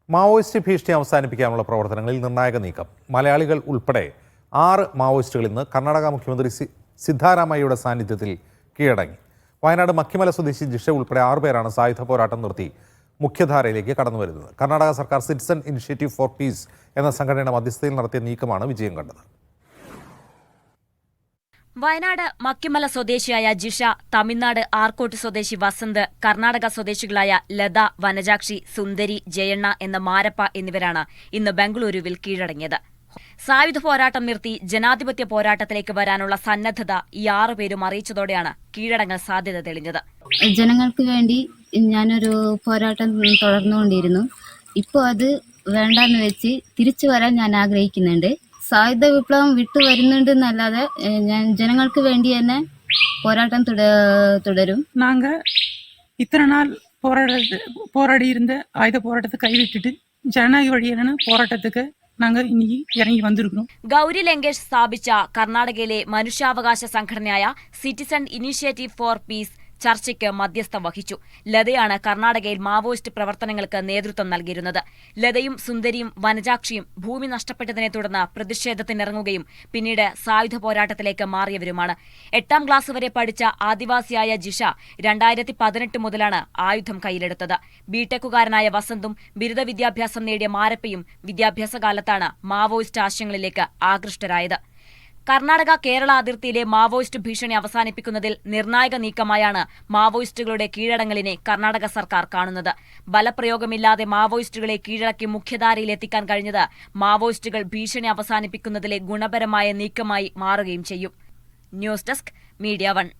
Maoist ഭീഷണി അവസാനിപ്പിക്കാനുള്ള പ്രവർത്തനങ്ങളിൽ നിർണായക നീക്കം. മലയാളികൾ ഉൾപ്പെടെ 6 മാവോയിസ്റ്റുകൾ ഇന്ന് കർണാടക മുഖ്യമന്ത്രി സിദ്ധാരാമയ്യയുടെ സാന്നിധ്യത്തിൽ കീഴടങ്ങി. വയനാട് മക്കിമല സ്വദേശി ജിഷ ഉൾപ്പെടെ 6 പേരാണ് സായുധ പോരാട്ടം നിർത്തി മുഖ്യധാരയിലേക്ക് കടന്നുവരുന്നത്. കർണാടക സർക്കാർ സിറ്റിസൺ ഇനിഷ്യേറ്റീവ് ഫോർ പീസ് എന്ന സംഘടനയുടെ മധ്യസ്ഥതയിൽ നടത്തിയ നീക്കമാണ് വിജയം കണ്ടത്. വയനാട് മക്കിമല സ്വദേശിയായ ജിഷ, തമിഴ്നാട് ആർക്കോട്ട് സ്വദേശി വസന്ത്, കർണാടക സ്വദേശികളായ ലത, വനജാക്ഷി, സുന്ദരി, ജയണ്ണ എന്ന മാരപ്പ എന്നിവരാണ് ഇന്ന് ബംഗളൂരുവിൽ കീഴടങ്ങിയത്. സായുധ പോരാട്ടം നിർത്തി ജനാധിപത്യ പോരാട്ടത്തിലേക്ക് വരാനുള്ള സന്നദ്ധത ഈ 6 പേരും അറിയിച്ചതോടെയാണ് കീഴടങ്ങൽ സാധ്യത തെളിഞ്ഞത്. ജനങ്ങൾക്ക് വേണ്ടി ഞാനൊരു പോരാട്ടം തുടർന്നുകൊണ്ടിരുന്നു. ഇപ്പോൾ അത് വേണ്ടെന്ന് വെച്ച് തിരിച്ചു വരാൻ ഞാൻ ആഗ്രഹിക്കുന്നുണ്ട്. സായുധ വിപ്ലവം വിട്ടുവരുന്നുണ്ടെന്നല്ലാതെ ഞാൻ ജനങ്ങൾക്ക് വേണ്ടി തന്നെ പോരാട്ടം തുടരും. நாங்கள் இத்தனை நாள் போராடி இருந்த ஆயுத போராட்டத்தை கைவிட்டுட்டு ஜனநாயக வழியான போராட்டத்துக்கு நாங்கள் இன்னைக்கு ഇറങ്ങി വന്നിരിക്കുന്നു. ഗൗരി ലങ്കേഷ് സ്ഥാപിച്ച കർണാടകയിലെ മനുഷ്യാവകാശ സംഘടനയായ സിറ്റിസൺ ഇനിഷ്യേറ്റീവ് ഫോർ പീസ് ചർച്ചയ്ക്ക് മധ്യസ്ഥം വഹിച്ചു. ലതയാണ് കർണാടകയിൽ മാവോയിസ്റ്റ് പ്രവർത്തനങ്ങൾക്ക് നേതൃത്വം നൽകിയിരുന്നത്. ലതയും സുന്ദരിയും വനജാക്ഷിയും ഭൂമി നഷ്ടപ്പെട്ടതിനെ തുടർന്ന് പ്രതിഷേധത്തിനിറങ്ങുകയും പിന്നീട് സായുധ പോരാട്ടത്തിലേക്ക് മാറിയവരുമാണ്. 8ാം ക്ലാസ് വരെ പഠിച്ച ആദിവാസിയായ ജിഷ 2018 മുതലാണ് ആയുധം കയ്യിലെടുത്തത്. ബിടെക്കുകാരനായ വസന്തും ബിരുദ വിദ്യാഭ്യാസം നേടിയ മാരപ്പയും വിദ്യാഭ്യാസകാലത്താണ് മാവോയിസ്റ്റ് ആശയങ്ങളിലേക്ക് ആകൃഷ്ടരായത്. കർണാടക കേരള അതിർത്തിയിലെ മാവോയിസ്റ്റ് ഭീഷണി അവസാനിപ്പിക്കുന്നതിൽ നിർണായക നീക്കമായാണ് മാവോയിസ്റ്റുകളുടെ കീഴടങ്ങലിനെ കർണാടക സർക്കാർ കാണുന്നത്. ബലപ്രയോഗമില്ലാതെ മാവോയിസ്റ്റുകളെ കീഴടക്കി മുഖ്യധാരയിലെത്തിക്കാൻ കഴിഞ്ഞത് മാവോയിസ്റ്റുകൾ ഭീഷണി അവസാനിപ്പിക്കുന്നതിലെ ഗുണപരമായ നീക്കമായി മാറുകയും ചെയ്യും. News desk, media 1.